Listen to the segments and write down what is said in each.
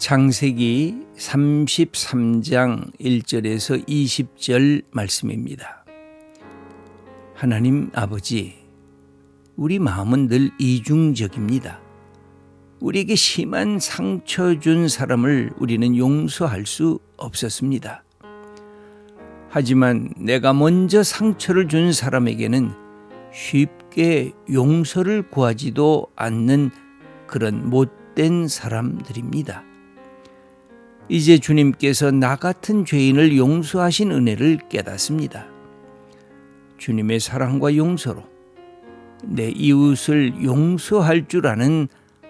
창세기 33장 1절에서 20절 말씀입니다. 하나님 아버지, 우리 마음은 늘 이중적입니다. 우리에게 심한 상처 준 사람을 우리는 용서할 수 없었습니다. 하지만 내가 먼저 상처를 준 사람에게는 쉽게 용서를 구하지도 않는 그런 못된 사람들입니다. 이제 주님께서 나 같은 죄인을 용서하신 은혜를 깨닫습니다. 주님의 사랑과 용서로 내 이웃을 용서할 줄 아는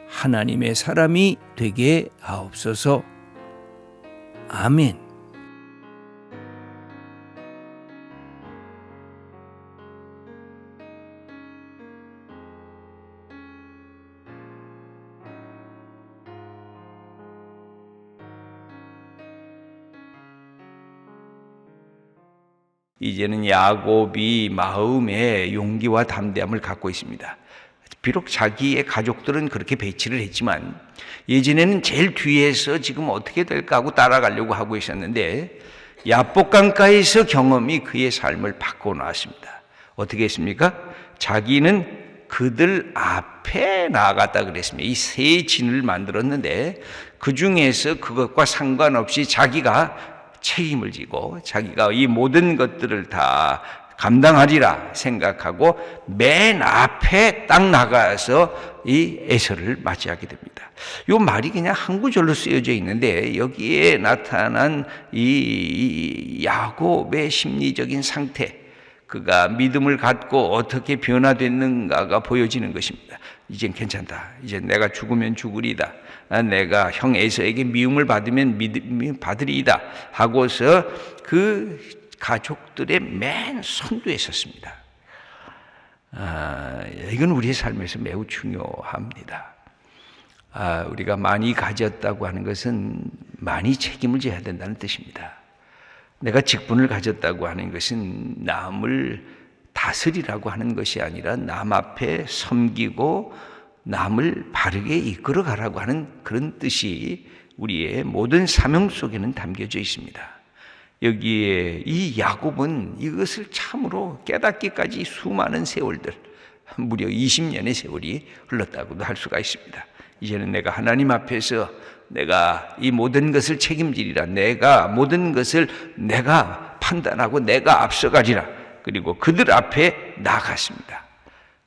하나님의 사람이 되게 하옵소서. 아멘. 이제는 야곱이 마음에 용기와 담대함을 갖고 있습니다. 비록 자기의 가족들은 그렇게 배치를 했지만 예전에는 제일 뒤에서 지금 어떻게 될까 하고 따라가려고 하고 있었는데 야복강가에서 경험이 그의 삶을 바꿔놨습니다. 어떻게 했습니까? 자기는 그들 앞에 나아갔다 그랬습니다. 이 세 진을 만들었는데 그 중에서 그것과 상관없이 자기가 책임을 지고 자기가 이 모든 것들을 다 감당하리라 생각하고 맨 앞에 딱 나가서 이 에서를 맞이하게 됩니다. 이 말이 그냥 한 구절로 쓰여져 있는데 여기에 나타난 이 야곱의 심리적인 상태, 그가 믿음을 갖고 어떻게 변화됐는가가 보여지는 것입니다. 이젠 괜찮다. 이제 내가 죽으면 죽으리다. 내가 형 에서에게 미움을 받으면 미움을 받으리이다 하고서 그 가족들의 맨 선두에 섰습니다. 이건 우리의 삶에서 매우 중요합니다. 우리가 많이 가졌다고 하는 것은 많이 책임을 져야 된다는 뜻입니다. 내가 직분을 가졌다고 하는 것은 남을 다스리라고 하는 것이 아니라 남 앞에 섬기고 남을 바르게 이끌어 가라고 하는 그런 뜻이 우리의 모든 사명 속에는 담겨져 있습니다. 여기에 이 야곱은 이것을 참으로 깨닫기까지 수많은 세월들, 무려 20년의 세월이 흘렀다고도 할 수가 있습니다. 이제는 내가 하나님 앞에서 내가 이 모든 것을 책임지리라, 내가 모든 것을 내가 판단하고 내가 앞서가리라. 그리고 그들 앞에 나갔습니다.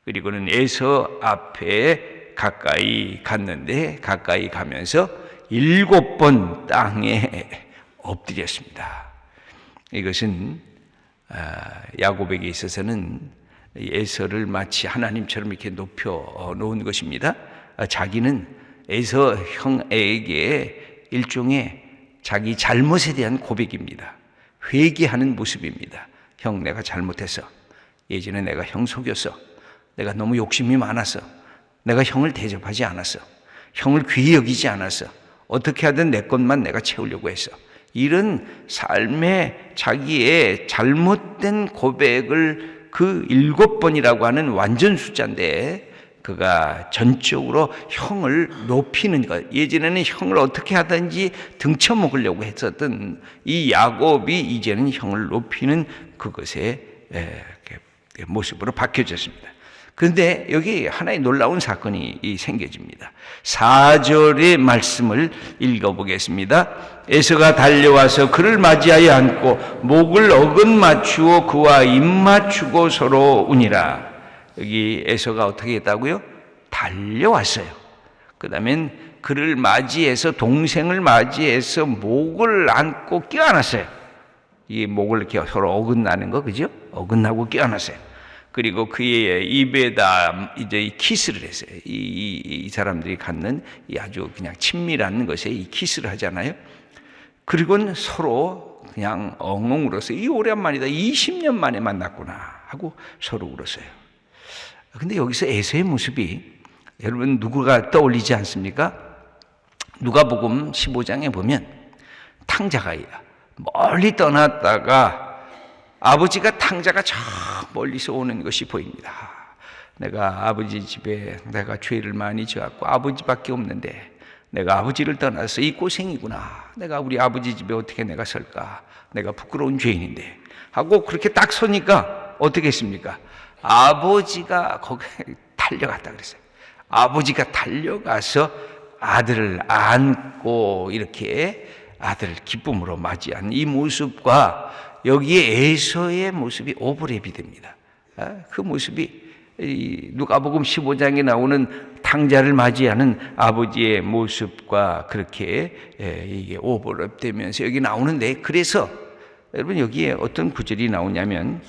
그리고는 에서 앞에 가까이 갔는데 가까이 가면서 7번 땅에 엎드렸습니다. 이것은 야곱에게 있어서는 에서를 마치 하나님처럼 이렇게 높여 놓은 것입니다. 자기는 에서 형에게 일종의 자기 잘못에 대한 고백입니다. 회개하는 모습입니다. 형, 내가 잘못했어. 예전에 내가 형 속였어. 내가 너무 욕심이 많았어. 내가 형을 대접하지 않았어. 형을 귀히 여기지 않았어. 어떻게 하든 내 것만 내가 채우려고 했어. 이런 삶의 자기의 잘못된 고백을 그 7번이라고 하는 완전 숫자인데 그가 전적으로 형을 높이는 것, 예전에는 형을 어떻게 하든지 등쳐먹으려고 했었던 이 야곱이 이제는 형을 높이는 그것의 모습으로 바뀌어졌습니다. 그런데 여기 하나의 놀라운 사건이 생겨집니다. 4절의 말씀을 읽어보겠습니다. 에서가 달려와서 그를 맞이하여 안고 목을 어긋맞추어 그와 입맞추고 서로 우니라. 여기 에서가 어떻게 했다고요? 달려왔어요. 그 다음엔 그를 맞이해서, 동생을 맞이해서 목을 안고 껴안았어요. 이 목을 이렇게 서로 어긋나는 거, 그죠? 어긋나고 껴안았어요. 그리고 그의 입에다 이제 키스를 했어요. 이 사람들이 갖는 이 아주 그냥 친밀한 것에 이 키스를 하잖아요. 그리고는 서로 그냥 엉엉 울었어요. 이 오랜만이다. 20년 만에 만났구나 하고 서로 울었어요. 근데 여기서 에서의 모습이 여러분 누구가 떠올리지 않습니까? 누가복음 15장에 보면 탕자가 멀리 떠났다가 아버지가 탕자가 저 멀리서 오는 것이 보입니다. 내가 아버지 집에 내가 죄를 많이 지었고 아버지밖에 없는데 내가 아버지를 떠나서 이 고생이구나. 내가 우리 아버지 집에 어떻게 내가 설까? 내가 부끄러운 죄인인데 하고 그렇게 딱 서니까 어떻게 했습니까? 아버지가 거기에 달려갔다 그랬어요. 아버지가 달려가서 아들을 안고 이렇게 아들을 기쁨으로 맞이한 이 모습과 여기에 에서의 모습이 오버랩이 됩니다. 그 모습이 누가복음 15장에 나오는 탕자를 맞이하는 아버지의 모습과 그렇게 이게 오버랩되면서 여기 나오는데, 그래서 여러분 여기에 어떤 구절이 나오냐면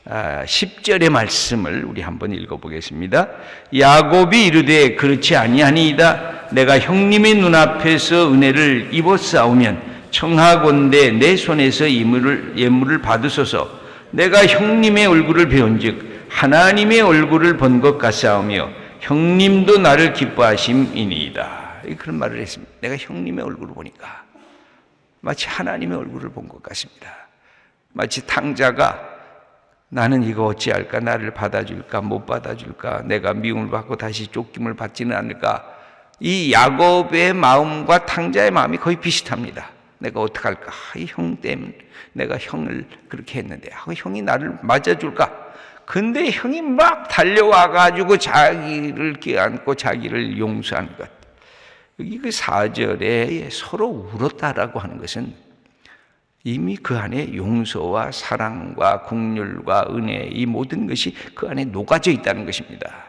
10절의 말씀을 우리 한번 읽어보겠습니다. 야곱이 이르되 그렇지 아니하니이다. 내가 형님의 눈앞에서 은혜를 입었사오면 청하건대 내 손에서 예물을 받으소서. 내가 형님의 얼굴을 배운즉 하나님의 얼굴을 본 것 같사오며 형님도 나를 기뻐하심이니이다. 그런 말을 했습니다. 내가 형님의 얼굴을 보니까 마치 하나님의 얼굴을 본 것 같습니다. 마치 탕자가 나는 이거 어찌할까? 나를 받아줄까? 못 받아줄까? 내가 미움을 받고 다시 쫓김을 받지는 않을까? 이 야곱의 마음과 탕자의 마음이 거의 비슷합니다. 내가 어떡할까? 이 형 때문에 내가 형을 그렇게 했는데 형이 나를 맞아줄까? 근데 형이 막 달려와가지고 자기를 껴안고 자기를 용서하는 것. 여기 그 4절에 서로 울었다라고 하는 것은 이미 그 안에 용서와 사랑과 긍휼과 은혜, 이 모든 것이 그 안에 녹아져 있다는 것입니다.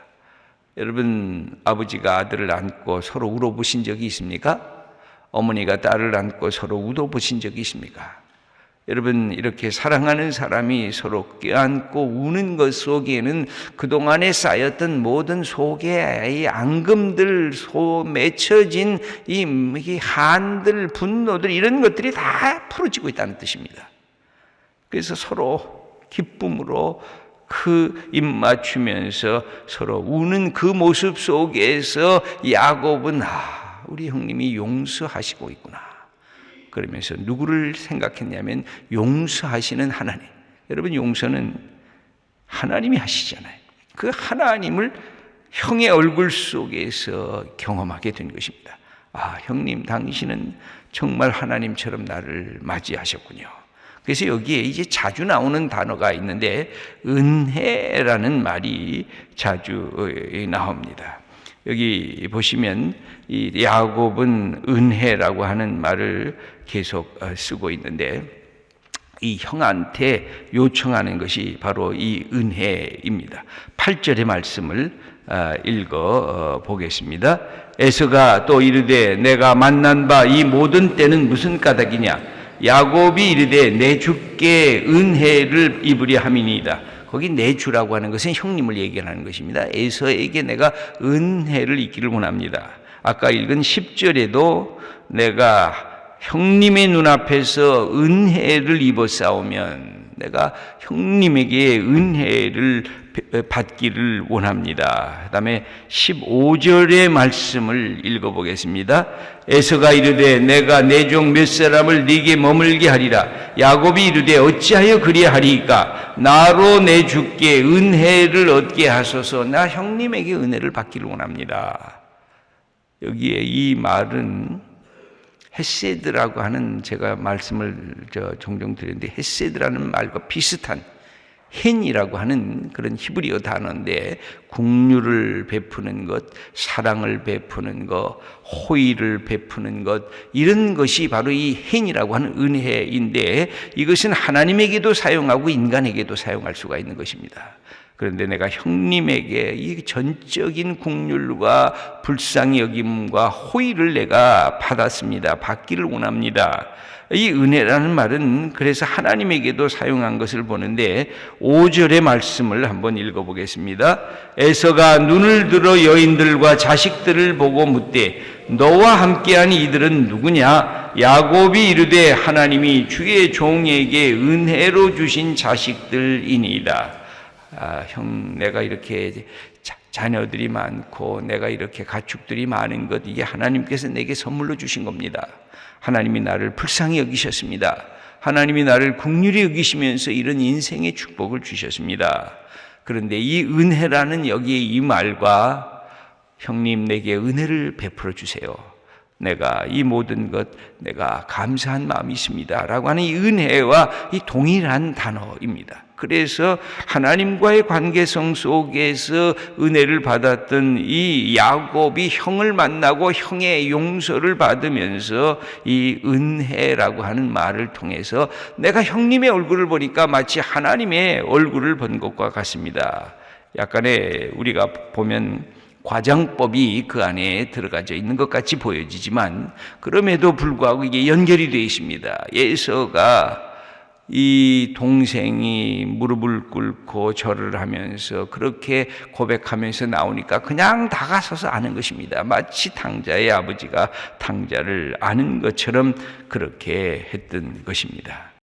여러분, 아버지가 아들을 안고 서로 울어보신 적이 있습니까? 어머니가 딸을 안고 서로 울어보신 적이 있습니까? 여러분, 이렇게 사랑하는 사람이 서로 껴안고 우는 것 속에는 그동안에 쌓였던 모든 속의 이 앙금들, 맺혀진 이 한들, 분노들, 이런 것들이 다 풀어지고 있다는 뜻입니다. 그래서 서로 기쁨으로 그 입맞추면서 서로 우는 그 모습 속에서 야곱은 우리 형님이 용서하시고 있구나. 그러면서 누구를 생각했냐면 용서하시는 하나님. 여러분, 용서는 하나님이 하시잖아요. 그 하나님을 형의 얼굴 속에서 경험하게 된 것입니다. 형님, 당신은 정말 하나님처럼 나를 맞이하셨군요. 그래서 여기에 이제 자주 나오는 단어가 있는데 은혜라는 말이 자주 나옵니다. 여기 보시면 이 야곱은 은혜라고 하는 말을 계속 쓰고 있는데 이 형한테 요청하는 것이 바로 이 은혜입니다. 8절의 말씀을 읽어 보겠습니다. 에서가 또 이르되 내가 만난 바 이 모든 때는 무슨 까닭이냐? 야곱이 이르되 내 주께 은혜를 입으려 함이니이다. 거기 내 주라고 하는 것은 형님을 얘기하는 것입니다. 에서에게 내가 은혜를 입기를 원합니다. 아까 읽은 10절에도 내가 형님의 눈앞에서 은혜를 입었사오면 내가 형님에게 은혜를 받기를 원합니다. 그 다음에 15절의 말씀을 읽어보겠습니다. 에서가 이르되 내가 내 종 몇 사람을 네게 머물게 하리라. 야곱이 이르되 어찌하여 그리하리이까? 나로 내 주께 은혜를 얻게 하소서. 나 형님에게 은혜를 받기를 원합니다. 여기에 이 말은 헤세드라고 하는, 제가 말씀을 종종 드렸는데 헤세드라는 말과 비슷한 헨이라고 하는 그런 히브리어 단어인데, 긍휼을 베푸는 것, 사랑을 베푸는 것, 호의를 베푸는 것, 이런 것이 바로 이 헨이라고 하는 은혜인데, 이것은 하나님에게도 사용하고 인간에게도 사용할 수가 있는 것입니다. 그런데 내가 형님에게 이 전적인 긍휼과 불쌍히 여김과 호의를 내가 받았습니다. 받기를 원합니다. 이 은혜라는 말은 그래서 하나님에게도 사용한 것을 보는데 5절의 말씀을 한번 읽어보겠습니다. 에서가 눈을 들어 여인들과 자식들을 보고 묻되 너와 함께한 이들은 누구냐? 야곱이 이르되 하나님이 주의 종에게 은혜로 주신 자식들이니이다. 형, 내가 이렇게 자녀들이 많고 내가 이렇게 가축들이 많은 것, 이게 하나님께서 내게 선물로 주신 겁니다. 하나님이 나를 불쌍히 여기셨습니다. 하나님이 나를 긍휼히 여기시면서 이런 인생의 축복을 주셨습니다. 그런데 이 은혜라는 여기에 이 말과 형님 내게 은혜를 베풀어 주세요, 내가 이 모든 것 내가 감사한 마음이 있습니다 라고 하는 이 은혜와 이 동일한 단어입니다. 그래서 하나님과의 관계성 속에서 은혜를 받았던 이 야곱이 형을 만나고 형의 용서를 받으면서 이 은혜라고 하는 말을 통해서 내가 형님의 얼굴을 보니까 마치 하나님의 얼굴을 본 것과 같습니다. 약간의 우리가 보면 과장법이 그 안에 들어가져 있는 것 같이 보여지지만 그럼에도 불구하고 이게 연결이 되어 있습니다. 에서가 이 동생이 무릎을 꿇고 절을 하면서 그렇게 고백하면서 나오니까 그냥 다가서서 아는 것입니다. 마치 탕자의 아버지가 탕자를 아는 것처럼 그렇게 했던 것입니다.